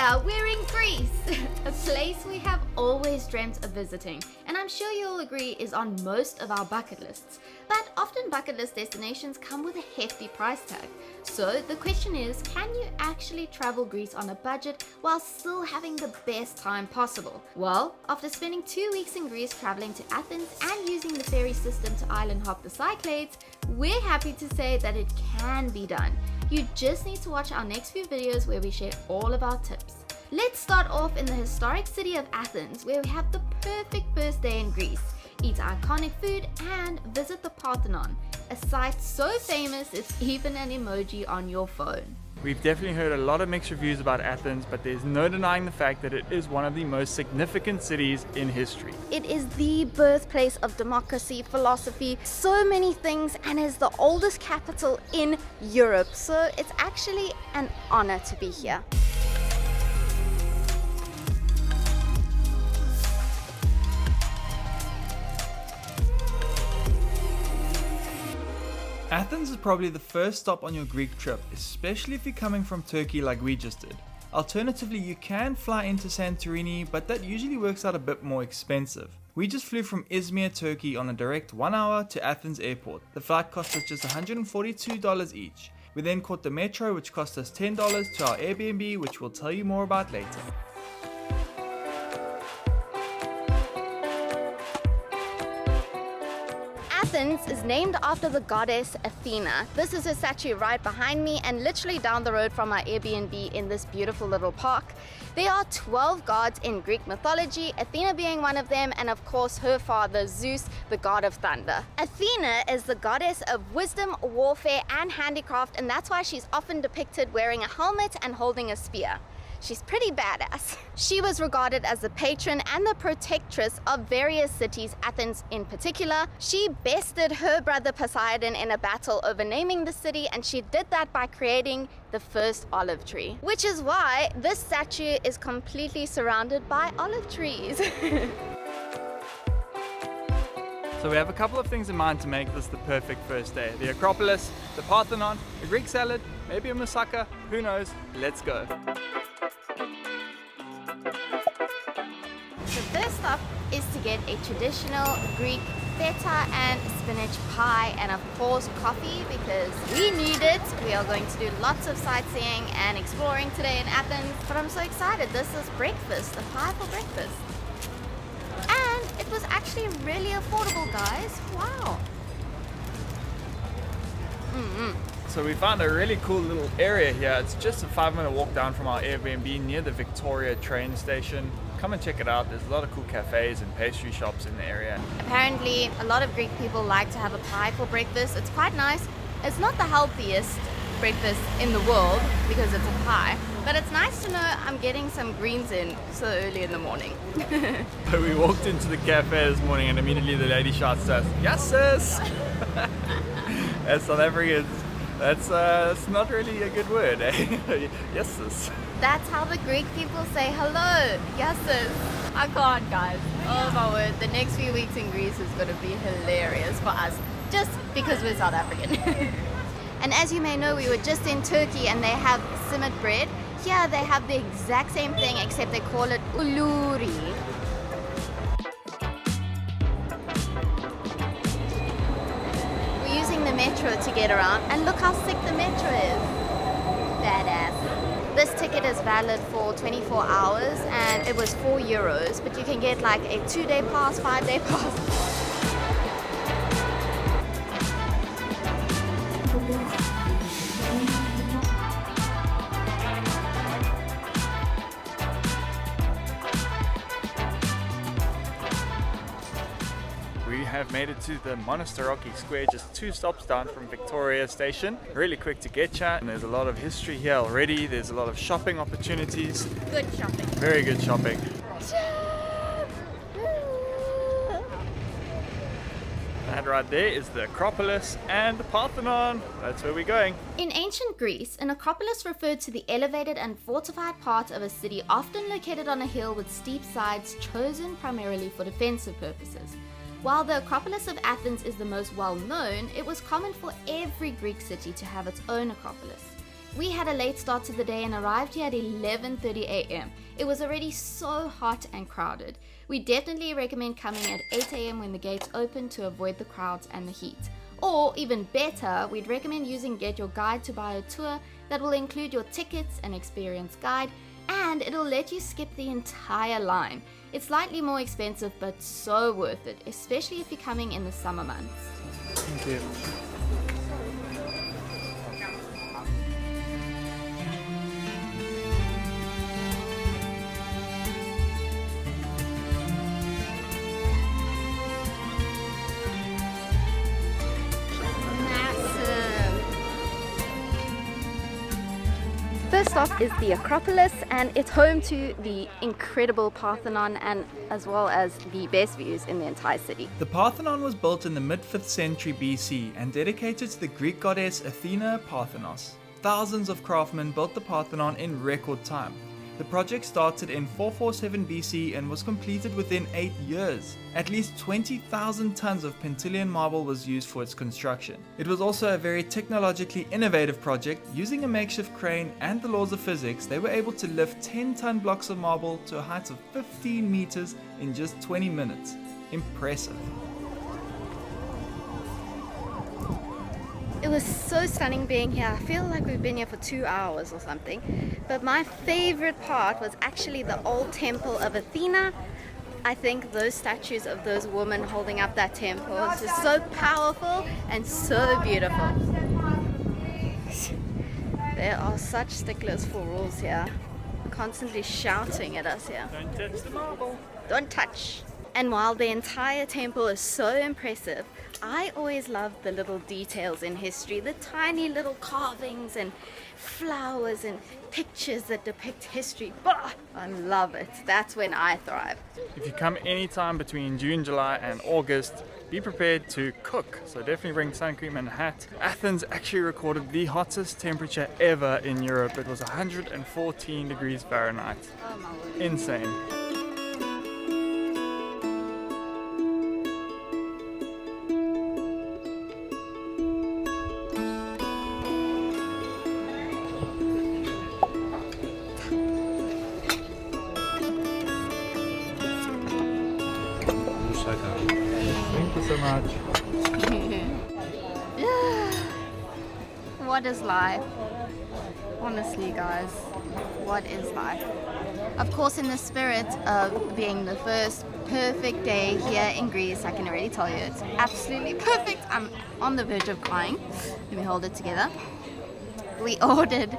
yeah, we're in Greece, a place we have always dreamt of visiting, and I'm sure you'll agree is on most of our bucket lists. But often bucket list destinations come with a hefty price tag. So the question is, can you actually travel Greece on a budget while still having the best time possible? Well, after spending 2 weeks in Greece traveling to Athens and using the ferry system to island hop the Cyclades, we're happy to say that it can be done. You just need to watch our next few videos where we share all of our tips. Let's start off in the historic city of Athens, where we have the perfect first day in Greece. Eat iconic food and visit the Parthenon, a site so famous it's even an emoji on your phone. We've definitely heard a lot of mixed reviews about Athens, but there's no denying the fact that it is one of the most significant cities in history. It is the birthplace of democracy, philosophy, so many things, and is the oldest capital in Europe. So it's actually an honor to be here. Athens is probably the first stop on your Greek trip, especially if you're coming from Turkey like we just did. Alternatively, you can fly into Santorini, but that usually works out a bit more expensive. We just flew from Izmir, Turkey on a direct 1 hour to Athens airport. The flight cost us just $142 each. We then caught the metro, which cost us $10 to our Airbnb, which we'll tell you more about later. Athens is named after the goddess Athena. This is her statue right behind me and literally down the road from our Airbnb in this beautiful little park. There are 12 gods in Greek mythology, Athena being one of them, and of course her father Zeus, the god of thunder. Athena is the goddess of wisdom, warfare, and handicraft, and that's why she's often depicted wearing a helmet and holding a spear. She's pretty badass. She was regarded as the patron and the protectress of various cities, Athens in particular. She bested her brother Poseidon in a battle over naming the city, and she did that by creating the first olive tree. Which is why this statue is completely surrounded by olive trees. So we have a couple of things in mind to make this the perfect first day. The Acropolis, the Parthenon, a Greek salad, maybe a moussaka, who knows? Let's go. The first stop is to get a traditional Greek feta and spinach pie, and of course coffee, because we need it. We are going to do lots of sightseeing and exploring today in Athens, but I'm so excited. This is breakfast, a pie for breakfast. And it was actually really affordable, guys. Wow. So we found a really cool little area here. It's just a 5-minute walk down from our Airbnb near the Victoria train station. Come and check it out. There's a lot of cool cafes and pastry shops in the area. Apparently, a lot of Greek people like to have a pie for breakfast. It's quite nice. It's not the healthiest breakfast in the world because it's a pie, but it's nice to know I'm getting some greens in so early in the morning. So we walked into the cafe this morning and immediately the lady shouts to us, "Yes, sis!" As South Africans, that's not really a good word, eh? Yes, sis. That's how the Greek people say hello. Yes, sis. I can't, guys. Oh my word. The next few weeks in Greece is going to be hilarious for us, just because we're South African. And as you may know, we were just in Turkey and they have simmered bread. Here they have the exact same thing, except they call it uluri. We're using the metro to get around, and look how sick the metro is. Badass. This ticket is valid for 24 hours and it was €4, but you can get like a 2-day pass, 5-day pass. We have made it to the Monastiraki Square, just 2 stops down from Victoria Station. Really quick to get you, and there's a lot of history here already. There's a lot of shopping opportunities. Good shopping. Very good shopping. That right there is the Acropolis and the Parthenon. That's where we're going. In ancient Greece, an acropolis referred to the elevated and fortified part of a city often located on a hill with steep sides, chosen primarily for defensive purposes. While the Acropolis of Athens is the most well-known, it was common for every Greek city to have its own acropolis. We had a late start to the day and arrived here at 11:30 a.m. It was already so hot and crowded. We definitely recommend coming at 8 a.m. when the gates open to avoid the crowds and the heat. Or even better, we'd recommend using Get Your Guide to buy a tour that will include your tickets, an experienced guide, and it'll let you skip the entire line. It's slightly more expensive but so worth it, especially if you're coming in the summer months. Thank you. First stop is the Acropolis, and it's home to the incredible Parthenon and as well as the best views in the entire city. The Parthenon was built in the mid-5th century BC and dedicated to the Greek goddess Athena Parthenos. Thousands of craftsmen built the Parthenon in record time. The project started in 447 BC and was completed within 8 years. At least 20,000 tons of Pentelian marble was used for its construction. It was also a very technologically innovative project. Using a makeshift crane and the laws of physics, they were able to lift 10-ton blocks of marble to a height of 15 meters in just 20 minutes. Impressive. It was so stunning being here. I feel like we've been here for 2 hours or something. But my favorite part was actually the old temple of Athena. I think those statues of those women holding up that temple is just so powerful and so beautiful. There are such sticklers for rules here, constantly shouting at us here. Don't touch the marble. Don't touch. And while the entire temple is so impressive, I always love the little details in history, the tiny little carvings and flowers and pictures that depict history. Bah! I love it. That's when I thrive. If you come anytime between June, July and August, be prepared to cook. So definitely bring sun cream and a hat. Athens actually recorded the hottest temperature ever in Europe. It was 114 degrees Fahrenheit. Oh my word. Insane. Thank you so much. What is life? Honestly, guys, what is life? Of course, in the spirit of being the first perfect day here in Greece, I can already tell you it's absolutely perfect. I'm on the verge of crying. Let me hold it together. We ordered,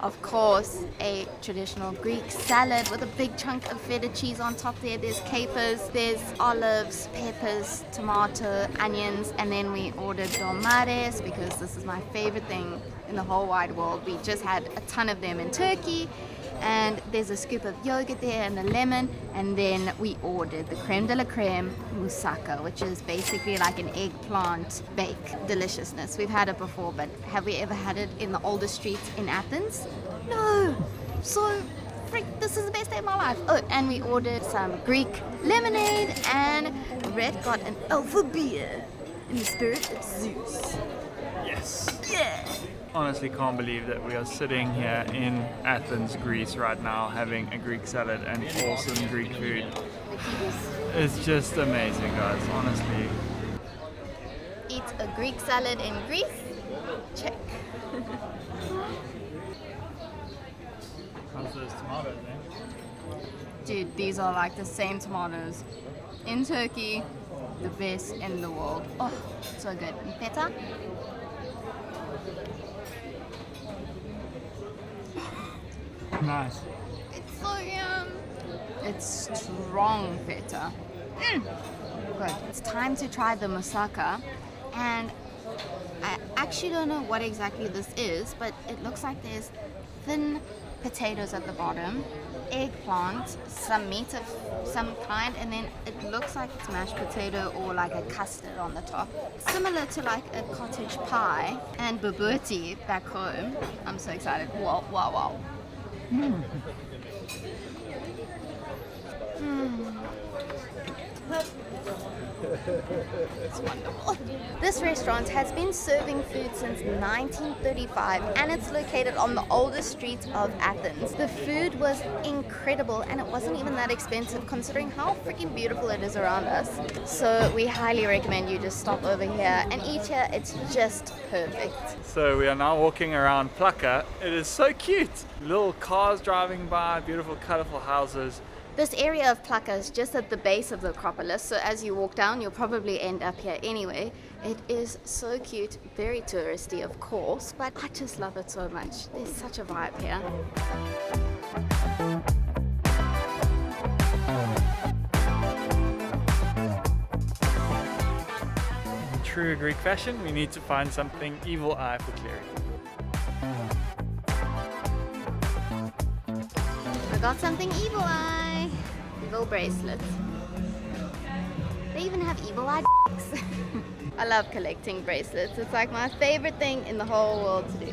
of course, a traditional Greek salad with a big chunk of feta cheese on top there. There's capers, there's olives, peppers, tomato, onions, and then we ordered dolmades because this is my favorite thing in the whole wide world. We just had a ton of them in Turkey, and there's a scoop of yogurt there and a lemon, and then we ordered the creme de la creme moussaka, which is basically like an eggplant bake deliciousness. We've had it before, but have we ever had it in the oldest streets in Athens? No. So this is the best day of my life. Oh, and we ordered some Greek lemonade, and Red got an alpha beer in the spirit of Zeus. Yes. Yeah. Honestly can't believe that we are sitting here in Athens, Greece right now having a Greek salad and awesome Greek food. It's just amazing, guys, honestly. Eat a Greek salad in Greece? Check. How's those tomatoes, eh? Dude, these are like the same tomatoes in Turkey, the best in the world. Oh, so good. And feta? Nice. It's so yum. It's strong feta. Good. It's time to try the moussaka, and I actually don't know what exactly this is, but it looks like there's thin potatoes at the bottom, eggplant, some meat of some kind, and then it looks like it's mashed potato or like a custard on the top. Similar to like a cottage pie and bobotie back home. I'm so excited. Wow, wow, wow. It's wonderful. This restaurant has been serving food since 1935 and it's located on the oldest street of Athens. The food was incredible and it wasn't even that expensive considering how freaking beautiful it is around us. So we highly recommend you just stop over here and eat here. It's just perfect. So we are now walking around Plaka. It is so cute. Little cars driving by, beautiful colorful houses. This area of Plaka is just at the base of the Acropolis, so as you walk down, you'll probably end up here anyway. It is so cute, very touristy of course, but I just love it so much. There's such a vibe here. In true Greek fashion, we need to find something evil eye for Clary. I got something evil eye. Evil bracelets. They even have evil eye dicks. I love collecting bracelets. It's like my favorite thing in the whole world to do.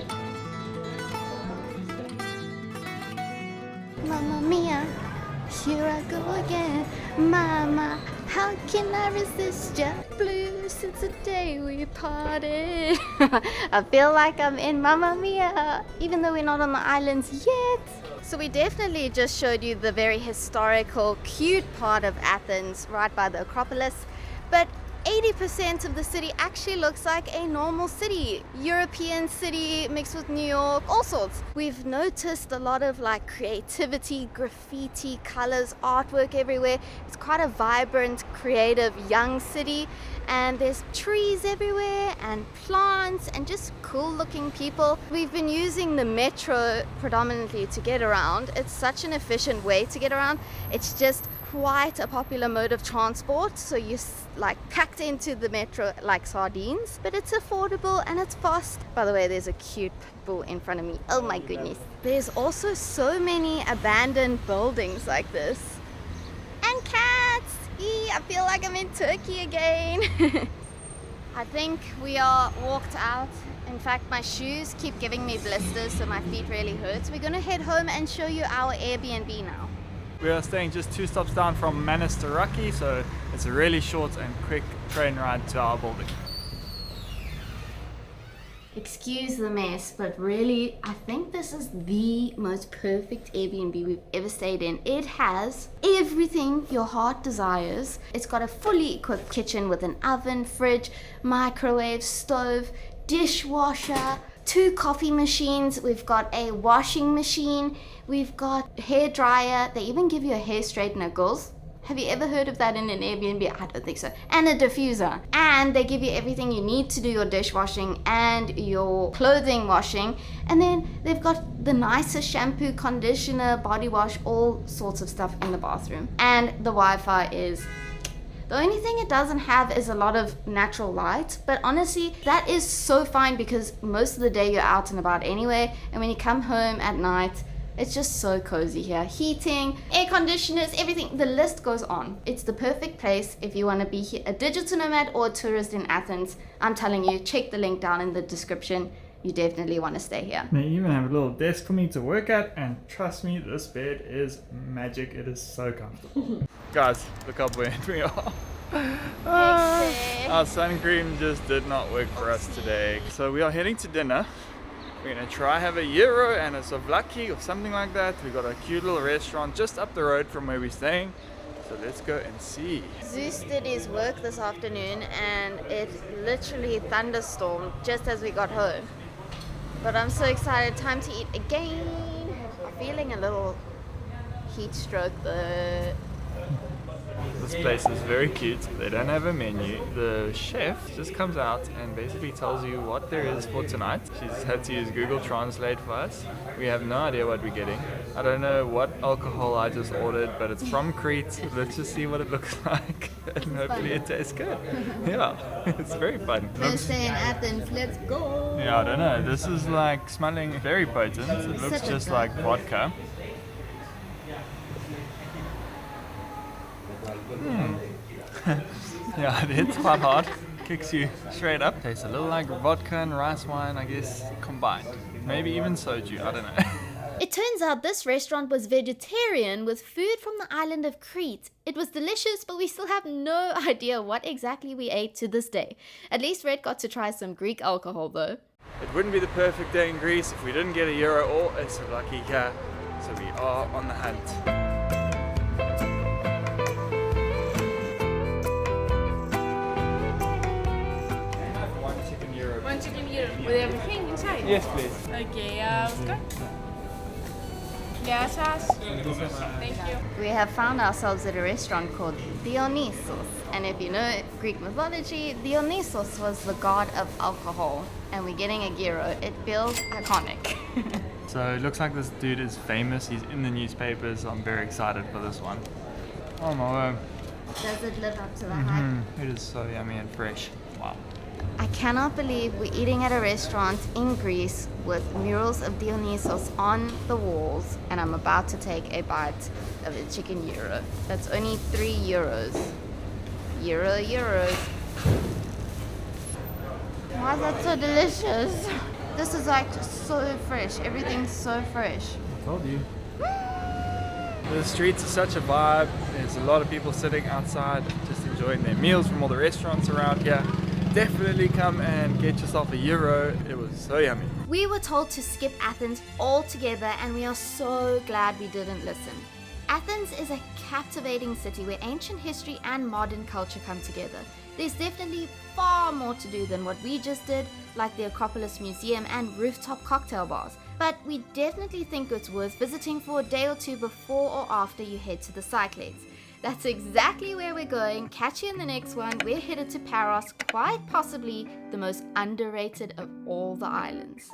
Mamma mia, here I go again. Mama, how can I resist ya? Blue since the day we parted. I feel like I'm in Mamma Mia, even though we're not on the islands yet. So we definitely just showed you the very historical, cute part of Athens, right by the Acropolis. But 80% of the city actually looks like a normal city. European city mixed with New York, all sorts. We've noticed a lot of like creativity, graffiti, colors, artwork everywhere. It's quite a vibrant, creative, young city. And there's trees everywhere and plants and just cool looking people. We've been using the metro predominantly to get around. It's such an efficient way to get around. It's just quite a popular mode of transport, so you're like packed into the metro like sardines, but it's affordable and it's fast. By the way, there's a cute bull in front of me. Oh my goodness. There's also so many abandoned buildings like this. And cats! Eee, I feel like I'm in Turkey again. I think we are walked out. In fact, my shoes keep giving me blisters, so my feet really hurt. We're gonna head home and show you our Airbnb now. We are staying just 2 stops down from Manastaraki, so it's a really short and quick train ride to our building. Excuse the mess, but really, I think this is the most perfect Airbnb we've ever stayed in. It has everything your heart desires. It's got a fully equipped kitchen with an oven, fridge, microwave, stove, dishwasher, 2 coffee machines. We've got a washing machine. We've got hair dryer. They even give you a hair straightener, girls. Have you ever heard of that in an Airbnb? I don't think so. And a diffuser. And they give you everything you need to do your dishwashing and your clothing washing. And then they've got the nicest shampoo, conditioner, body wash, all sorts of stuff in the bathroom. And the Wi-Fi is... The only thing it doesn't have is a lot of natural light, but honestly, that is so fine because most of the day you're out and about anyway, and when you come home at night, it's just so cozy here. Heating, air conditioners, everything, the list goes on. It's the perfect place if you want to be here, a digital nomad or a tourist in Athens. I'm telling you, check the link down in the description. You definitely want to stay here. They even have a little desk for me to work at, and trust me, this bed is magic. It is so comfortable. Guys, look how buoyant we are. Our sun cream just did not work for us today. So we are heading to dinner. We're gonna try have a gyro and a souvlaki or something like that. We got a cute little restaurant just up the road from where we're staying. So let's go and see. Zeus did his work this afternoon and it literally thunderstormed just as we got home. But I'm so excited, time to eat again. I'm feeling a little heat stroke though. This place is very cute. They don't have a menu. The chef just comes out and basically tells you what there is for tonight. She's had to use Google Translate for us. We have no idea what we're getting. I don't know what alcohol I just ordered, but it's from Crete. Let's just see what it looks like. And hopefully it tastes good. Yeah, it's very fun. First day in Athens, let's go! Yeah, I don't know. This is like smelling very potent. It looks just like vodka. Yeah, it hits quite hard, kicks you straight up. Tastes a little like vodka and rice wine, I guess, combined. Maybe even soju, I don't know. It turns out this restaurant was vegetarian with food from the island of Crete. It was delicious, but we still have no idea what exactly we ate to this day. At least Red got to try some Greek alcohol though. It wouldn't be the perfect day in Greece if we didn't get a euro or a souvlaki, so we are on the hunt. One chicken euro. One chicken euro with everything inside. Yes, please. Okay, let's go. Gracias. Thank you. We have found ourselves at a restaurant called Dionysos. And if you know Greek mythology, Dionysos was the god of alcohol. And we're getting a gyro. It feels iconic. So it looks like this dude is famous. He's in the newspapers. I'm very excited for this one. Oh my word. Does it live up to the hype? It is so yummy and fresh. Wow. I cannot believe we're eating at a restaurant in Greece with murals of Dionysos on the walls, and I'm about to take a bite of a chicken gyro. That's only 3 euros. Euros. Why is that so delicious? This is like so fresh. Everything's so fresh. I told you. The streets are such a vibe. There's a lot of people sitting outside just enjoying their meals from all the restaurants around here. Definitely come and get yourself a euro. It was so yummy. We were told to skip Athens altogether, and we are so glad we didn't listen. Athens is a captivating city where ancient history and modern culture come together. There's definitely far more to do than what we just did, like the Acropolis Museum and rooftop cocktail bars. But we definitely think it's worth visiting for a day or two before or after you head to the Cyclades. That's exactly where we're going. Catch you in the next one. We're headed to Paros, quite possibly the most underrated of all the islands.